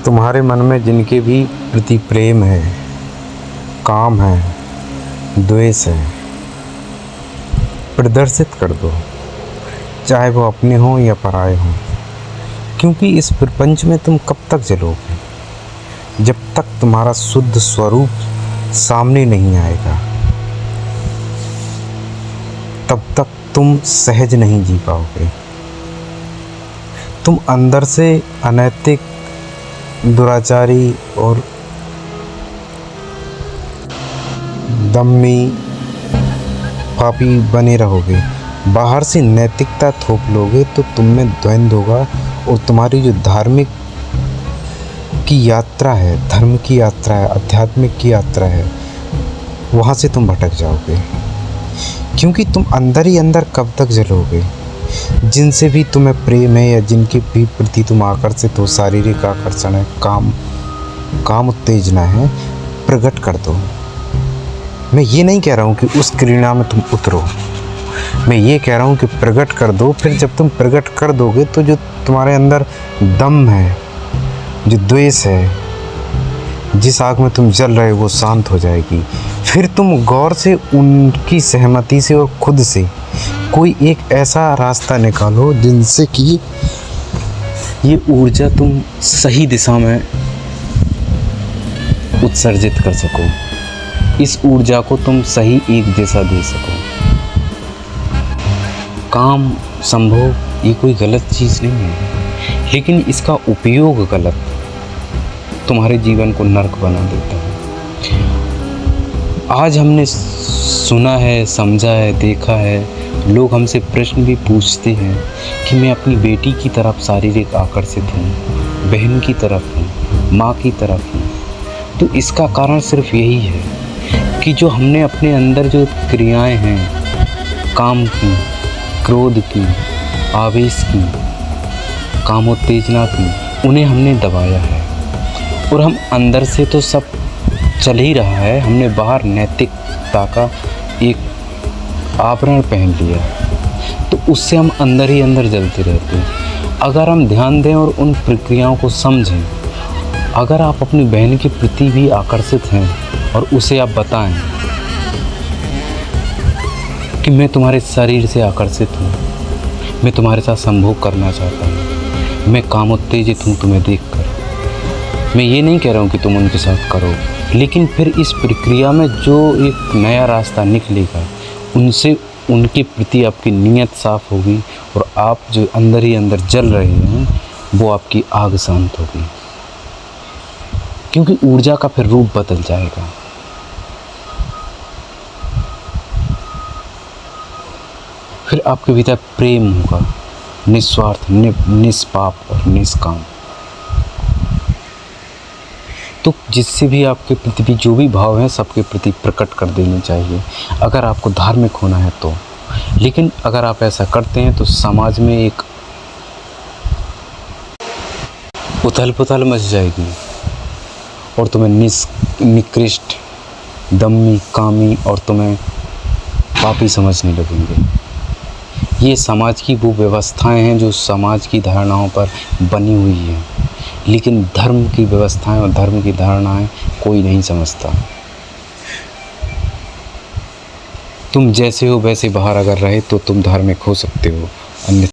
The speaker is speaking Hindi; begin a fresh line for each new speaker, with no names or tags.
तुम्हारे मन में जिनके भी प्रति प्रेम है, काम है, द्वेष है, प्रदर्शित कर दो, चाहे वो अपने हों या पराए हों। क्योंकि इस प्रपंच में तुम कब तक जलोगे? जब तक तुम्हारा शुद्ध स्वरूप सामने नहीं आएगा, तब तक तुम सहज नहीं जी पाओगे। तुम अंदर से अनैतिक, दुराचारी और दम्मी, पापी बने रहोगे। बाहर से नैतिकता थोप लोगे तो तुम में द्वंद्व होगा और तुम्हारी जो धार्मिक की यात्रा है, धर्म की यात्रा है, आध्यात्मिक की यात्रा है, वहाँ से तुम भटक जाओगे। क्योंकि तुम अंदर ही अंदर कब तक जलोगे? जिनसे भी तुम्हें प्रेम है या जिनके भी प्रति तुम आकर्षित हो, शारीरिक आकर्षण है, काम उत्तेजना है, प्रकट कर दो। मैं ये नहीं कह रहा हूँ कि उस क्रीड़ा में तुम उतरो, मैं ये कह रहा हूँ कि प्रकट कर दो। फिर जब तुम प्रकट कर दोगे तो जो तुम्हारे अंदर दम है, जो द्वेष है, जिस आग में तुम जल रहे हो वो शांत हो जाएगी। फिर तुम गौर से उनकी सहमति से और खुद से कोई एक ऐसा रास्ता निकालो जिनसे कि ये ऊर्जा तुम सही दिशा में उत्सर्जित कर सको, इस ऊर्जा को तुम सही एक दिशा दे सको। काम, संभोग ये कोई गलत चीज़ नहीं है, लेकिन इसका उपयोग गलत तुम्हारे जीवन को नरक बना देता है। आज हमने सुना है, समझा है, देखा है, लोग हमसे प्रश्न भी पूछते हैं कि मैं अपनी बेटी की तरफ शारीरिक आकर्षित हूँ, बहन की तरफ हूँ, माँ की तरफ हूँ। तो इसका कारण सिर्फ यही है कि जो हमने अपने अंदर जो क्रियाएं हैं, काम की, क्रोध की, आवेश की, कामोत्तेजना की, उन्हें हमने दबाया है। और हम अंदर से तो सब चल ही रहा है, हमने बाहर नैतिकता का एक आवरण पहन लिया, तो उससे हम अंदर ही अंदर जलते रहते हैं। अगर हम ध्यान दें और उन प्रक्रियाओं को समझें, अगर आप अपनी बहन के प्रति भी आकर्षित हैं और उसे आप बताएं कि मैं तुम्हारे शरीर से आकर्षित हूँ, मैं तुम्हारे साथ संभोग करना चाहता हूँ, मैं कामोत्तेजित हूँ तुम्हें देखकर। मैं ये नहीं कह रहा हूँ कि तुम उनके साथ करो, लेकिन फिर इस प्रक्रिया में जो एक नया रास्ता निकलेगा, उनसे उनके प्रति आपकी नीयत साफ होगी और आप जो अंदर ही अंदर जल रहे हैं वो आपकी आग शांत होगी। क्योंकि ऊर्जा का फिर रूप बदल जाएगा। फिर आपके भीतर प्रेम होगा, निस्वार्थ, निष्पाप और निष्काम। तो जिससे भी आपके प्रति भी जो भी भाव हैं सबके प्रति प्रकट कर देने चाहिए, अगर आपको धार्मिक होना है तो। लेकिन अगर आप ऐसा करते हैं तो समाज में एक उथल पुथल मच जाएगी और तुम्हें निकृष्ट, दम्मी, कामी और तुम्हें पापी समझने लगेंगे। ये समाज की वो व्यवस्थाएं हैं जो समाज की धारणाओं पर बनी हुई हैं, लेकिन धर्म की व्यवस्थाएं और धर्म की धारणाएं कोई नहीं समझता। तुम जैसे हो वैसे बाहर अगर रहे तो तुम धार्मिक हो सकते हो, अन्यथा